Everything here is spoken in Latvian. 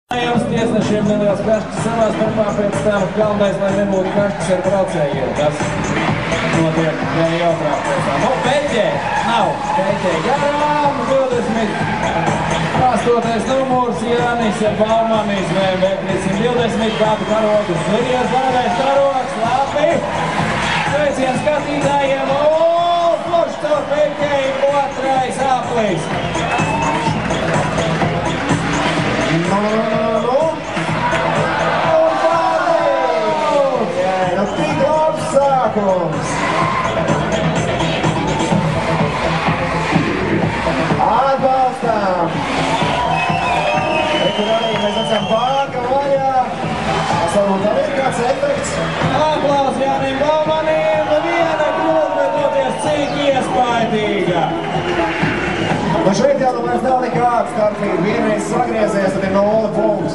Jums tiesnešiem neliels kašķis savā starpā pēc tam galvenais, lai nebūtu kašķis ar braucējiem. Tas notiek otrā pēcā. Nu, beļģē nav. Beļģē garām 28. numurs Jānis Baumanis BMW 320 gadu karogas. Zviries galvenais karogs, labi. Sveiciens skatītājiem. Forši caur beļģēju otrais aplis. Tik labs sākums! Atbalstām! Tur arī mēs esam bāka vaļā. Tas varbūt arī ir kāds efekts. Aplaus Jānim Baumanim, viena kļūda, bet toties cik iespaidīga. Nu šeit jau vairs nav nekāda starpība. Vienreiz sagriezies, tad ir 0 punkts.